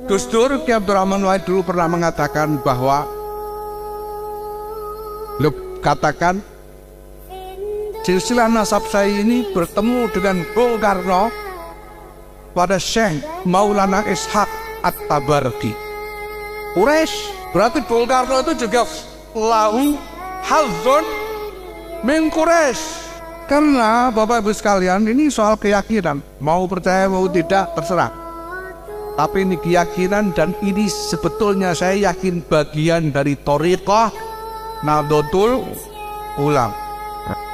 Gus Dur Ki Abdurrahman Wahid dulu pernah mengatakan bahwa katakan silsilah nasab saya ini bertemu dengan Bung Karno pada Syekh Maulana Ishaq At-Tabaraki. Quraisy berarti Bung Karno itu juga lahu hazon min Quraisy. Karena Bapak Ibu sekalian, ini soal keyakinan, mau percaya mau tidak terserah. Tapi ini keyakinan, dan ini sebetulnya saya yakin bagian dari thariqah Nahdlatul Ulama.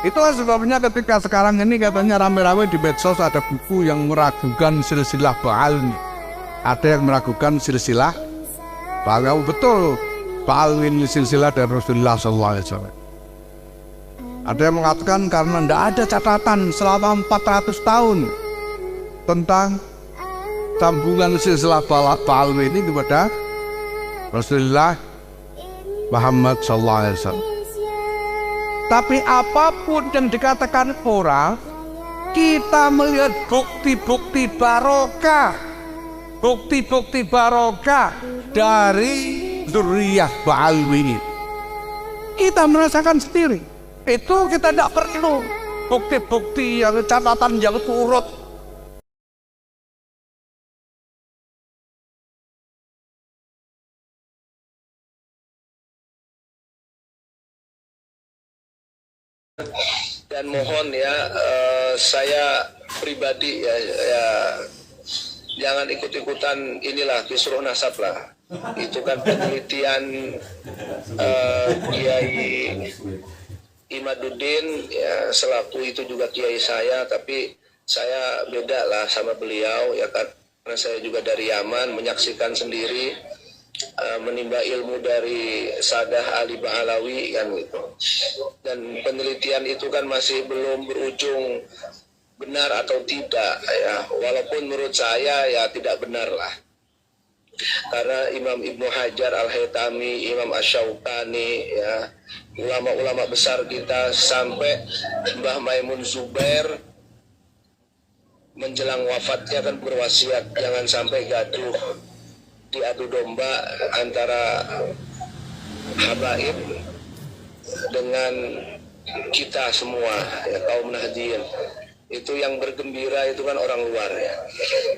Itulah sebabnya ketika sekarang ini katanya rame-rame di medsos ada buku yang meragukan silsilah Ba'al. Ada yang meragukan silsilah Ba'al. Betul, Ba'al ini silsilah dari Rasulullah SAW. Ada yang mengatakan karena tidak ada catatan selama 400 tahun tentang sambungan silsilah Ba'al ini kepada Rasulullah Muhammad SAW. Tapi apapun yang dikatakan orang, kita melihat bukti-bukti barokah, bukti-bukti barokah dari dzurriyyah Ba'alwi ini. Kita merasakan sendiri. Itu kita tidak perlu bukti-bukti yang catatan yang turut. Dan mohon ya, saya pribadi ya jangan ikut-ikutan inilah kisruh nasab lah. Itu kan penelitian Kiai Imaduddin ya, selaku itu juga kiai saya, tapi saya beda lah sama beliau ya, karena saya juga dari Yaman, menyaksikan sendiri, menimba ilmu dari Sadah Ali Ba'alawi kan gitu. Dan penelitian itu kan masih belum berujung benar atau tidak ya, walaupun menurut saya ya tidak benar lah. Karena Imam Ibnu Hajar Al-Haytami, Imam Asy-Syaukani ya, ulama-ulama besar kita, sampai Mbah Maimun Zubair menjelang wafatnya kan berwasiat jangan sampai gaduh diadu domba antara habaib dengan kita semua ya, kaum Nahdliyin. Itu yang bergembira itu kan orang luar ya.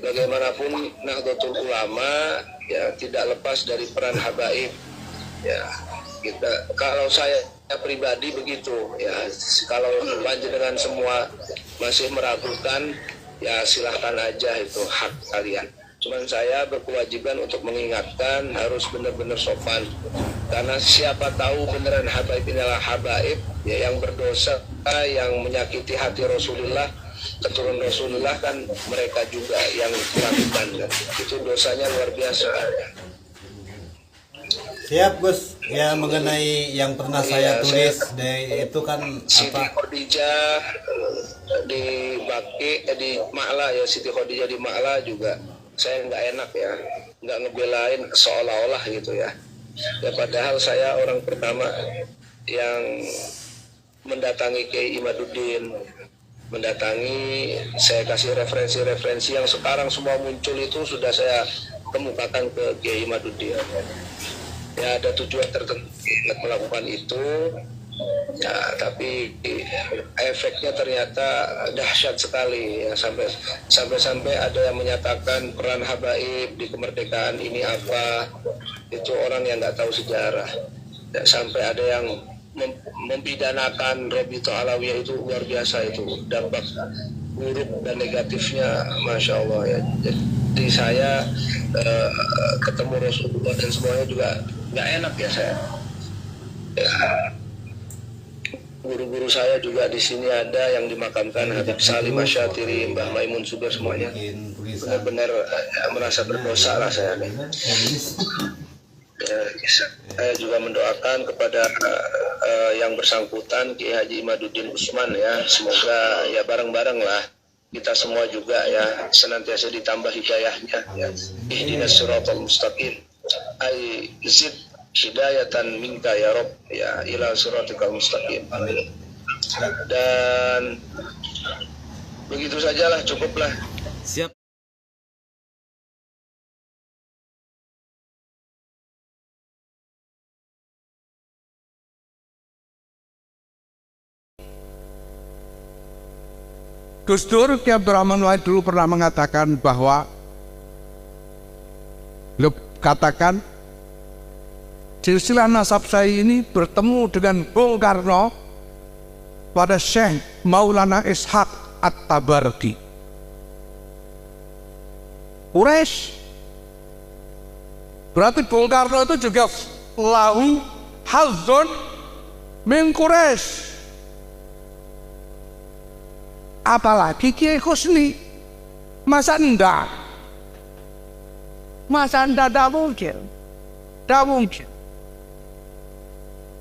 Bagaimanapun Nahdlatul Ulama ya tidak lepas dari peran habaib ya. Kita, kalau saya pribadi begitu ya, kalau panjenengan semua masih meragukan ya silahkan aja, itu hak kalian. Cuman saya berkewajiban untuk mengingatkan harus benar-benar sopan, karena siapa tahu beneran habaib inilah habaib ya, yang berdosa, yang menyakiti hati Rasulullah, keturunan Rasulullah kan mereka juga yang melakukan kan. Itu dosanya luar biasa ya. Siap Gus, ya mengenai yang pernah saya tulis itu kan Siti apa? Khadijah di Baki, di Ma'la ya, Siti Khadijah di Ma'la juga saya nggak enak ya, nggak ngebelain seolah-olah gitu ya. Ya padahal saya orang pertama yang mendatangi Kiai Imaduddin, mendatangi, saya kasih referensi-referensi yang sekarang semua muncul itu sudah saya kemukakan ke Kiai Imaduddin. Ya ada tujuan tertentu melakukan itu ya, tapi efeknya ternyata dahsyat sekali ya, sampai ada yang menyatakan peran habaib di kemerdekaan ini apa, itu orang yang nggak tahu sejarah ya, sampai ada yang mempidanakan Robito Alawiyah. Itu luar biasa, itu dampak buruk dan negatifnya Masya Allah ya. Jadi saya ketemu Rasulullah dan semuanya juga nggak enak ya saya ya. Guru-guru saya juga di sini ada yang dimakamkan, Habib Salim Asyatiri, Mbah Maimun Zubair, semuanya benar-benar merasa berdosa lah saya nih. Ya, saya juga mendoakan kepada yang bersangkutan Kiai Haji Imaduddin Utsman ya, semoga ya bareng-bareng lah kita semua juga ya senantiasa ditambah hidayahnya ya. Ihdinas siratal mustaqim ay zid hidayatan minka ya Rob ya ila siratikal mustaqim, amin. Dan begitu sajalah, cukuplah. Siap. Gus Dur Ki Abdurrahman Wahid dulu pernah mengatakan bahwa katakan silsilah nasab saya ini bertemu dengan Bung Karno pada Syekh Maulana Ishaq At-Tabarki. Quraisy. Berarti Bung Karno itu juga lahu hazun min Quraisy. Apalagi Kiai Husni, masa enggak? Masa enggak mungkin? Tidak mungkin.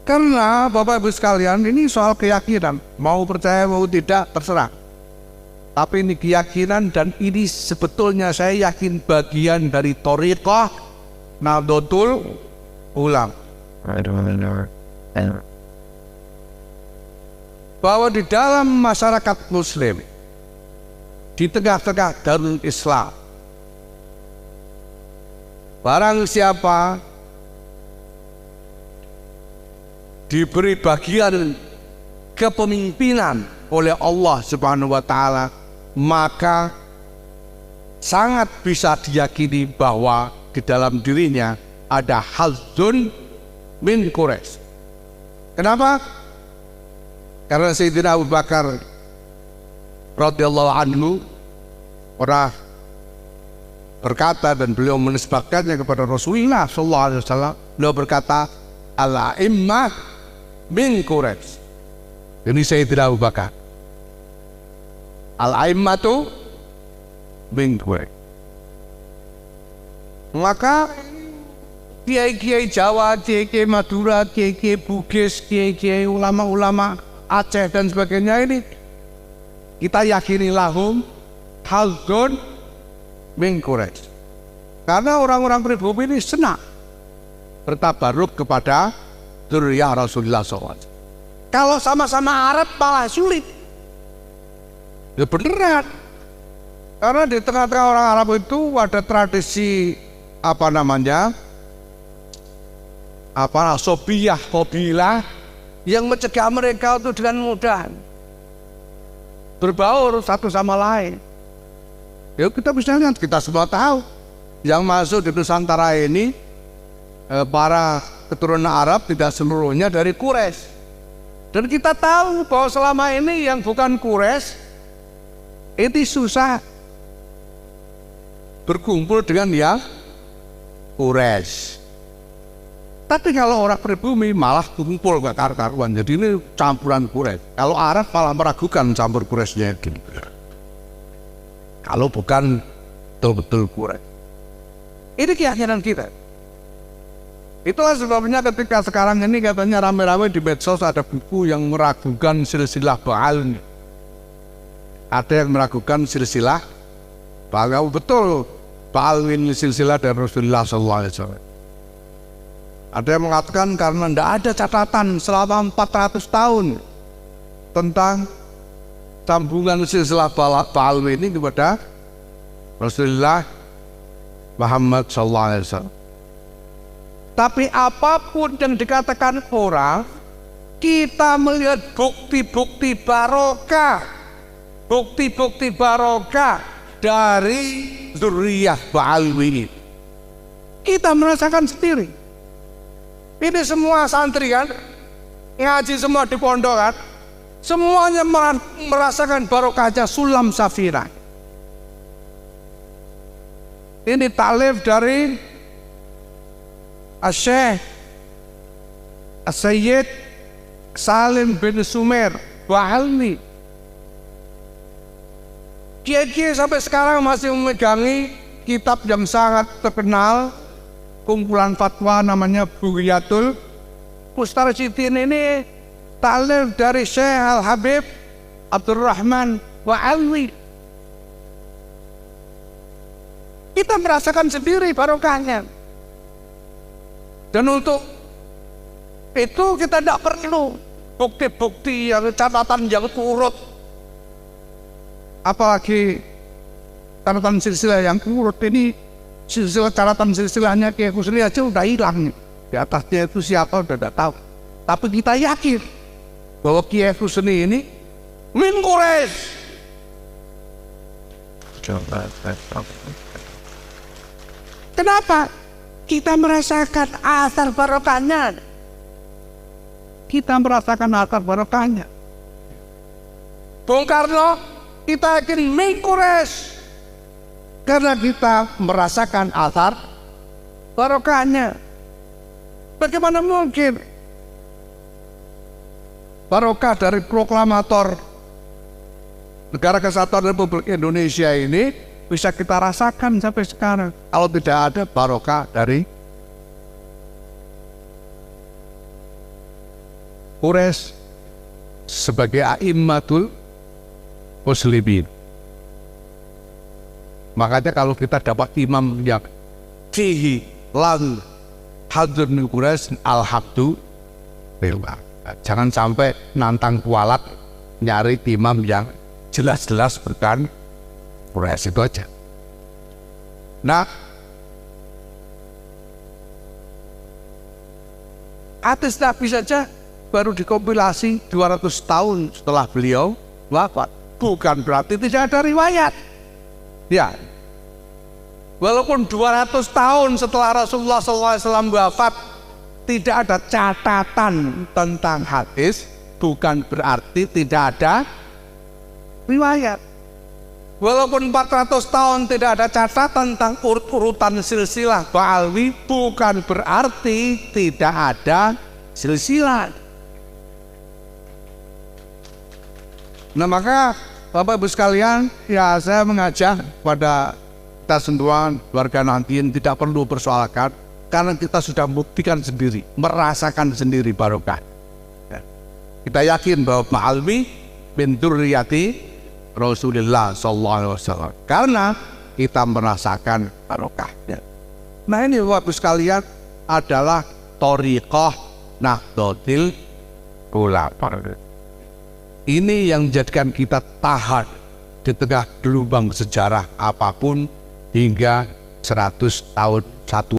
Karena Bapak Ibu sekalian, ini soal keyakinan, mau percaya mau tidak terserah. Tapi ini keyakinan, dan ini sebetulnya saya yakin bagian dari thariqah Nahdlatul Ulama. Bahwa di dalam masyarakat Muslim, di tengah-tengah Darul Islam, barang siapa diberi bagian kepemimpinan oleh Allah Subhanahu wa Ta'ala, maka sangat bisa diyakini bahwa di dalam dirinya ada hazun min Quraisy. Kenapa? Karena Sayyidina Abu Bakar radhiyallahu anhu pernah berkata, dan beliau menisbatkannya kepada Rasulullah sallallahu alaihi wasallam. Beliau berkata, al-a'immah min Quraisy. Ini Sayyidina Abu Bakar. Al-a'immatu min Quraisy. Maka kiai-kiai Jawa, kiai-kiai Madura, kiai-kiai Bugis, kiai-kiai ulama-ulama Aceh dan sebagainya ini, kita yakini lahum hazun min Quraisy. Karena orang-orang pribumi ini senang bertabaruk kepada dzurriyyah Rasulullah SAW. Kalau sama-sama Arab malah sulit. Ya beneran. Karena di tengah-tengah orang Arab itu ada tradisi asobiyah, qabilah, yang mencegah mereka itu dengan mudah berbaur satu sama lain. Ya kita bisa lihat, kita semua tahu yang masuk di Nusantara ini para keturunan Arab tidak seluruhnya dari Quraisy. Dan kita tahu bahwa selama ini yang bukan Quraisy itu susah berkumpul dengan yang Quraisy. Tapi kalau orang pribumi malah kumpul gak karuan. Jadi ini campuran Quraisy. Kalau Arab malah meragukan campur Quraisynya itu. Kalau bukan betul-betul Quraisy. Ini keyakinan kita. Itulah sebabnya ketika sekarang ini katanya rame-rame di medsos ada buku yang meragukan silsilah Ba'al. Ada yang meragukan silsilah Ba'al. Betul, Ba'al ini silsilah dari Rasulullah SAW. Ada yang mengatakan karena tidak ada catatan selama 400 tahun tentang sambungan silsilah Ba'al ini kepada Rasulullah Muhammad SAW. Tapi apapun yang dikatakan orang, kita melihat bukti-bukti barokah, bukti-bukti barokah dari dzurriyyah Ba'al ini. Kita merasakan sendiri. Ini semua santri kan, ngaji semua di pondok kan, semuanya merasakan barokahnya sulam safira. Ini taklif dari Syekh Sayyid Salim bin Sumer Ba'alwi. Kiai-kiai sampai sekarang masih memegangi kitab yang sangat terkenal, kumpulan fatwa namanya Bughiyatul Mustarsyidin. Ini taklif dari Syekh Al-Habib Abdurrahman Ba'alwi. Kita merasakan sendiri barokahnya. Dan untuk itu kita tidak perlu bukti-bukti yang catatan yang urut, apalagi catatan silsilah yang urut. Ini silsilah, catatan silsilahnya Kiai Husni aja udah hilang. Di atasnya itu siapa udah tidak tahu. Tapi kita yakin bahwa Kiai Husni ini min Quraisy. Kenapa? Kita merasakan asar barokahnya. Kita merasakan asar barokahnya. Bung Karno, kita yakin mengkures karena kita merasakan asar barokahnya. Bagaimana mungkin barokah dari proklamator Negara Kesatuan Republik Indonesia ini bisa kita rasakan sampai sekarang kalau tidak ada barokah dari Quraisy sebagai a'immatul muslimin. Makanya kalau kita dapat imam yang fihi lan hadir min Quraisy alhamdulillah. Jangan sampai nantang kualat nyari imam yang jelas-jelas bukan Quraisy, itu aja. Nah, hadis Nabi saja baru dikompilasi 200 tahun setelah beliau wafat. Bukan berarti tidak ada riwayat. Ya, walaupun 200 tahun setelah Rasulullah SAW wafat tidak ada catatan tentang hadis, bukan berarti tidak ada riwayat. Walaupun 400 tahun tidak ada catatan tentang urutan silsilah ba'alwi, bukan berarti tidak ada silsilah. Nah, maka Bapak Ibu sekalian, ya saya mengajak pada kita sentuhan warga Nahdien tidak perlu persoalkan, karena kita sudah buktikan sendiri, merasakan sendiri barokah. Kita yakin bahwa Ma'alwi bin Dzurriyyati Rasulullah sallallahu alaihi wasallam karena kita merasakan barokahnya. Nah, ini Bapak Ibu sekalian adalah thariqah Nahdlatul Ulama. Ini yang menjadikan kita tahan di tengah gelombang sejarah apapun hingga 100 tahun satu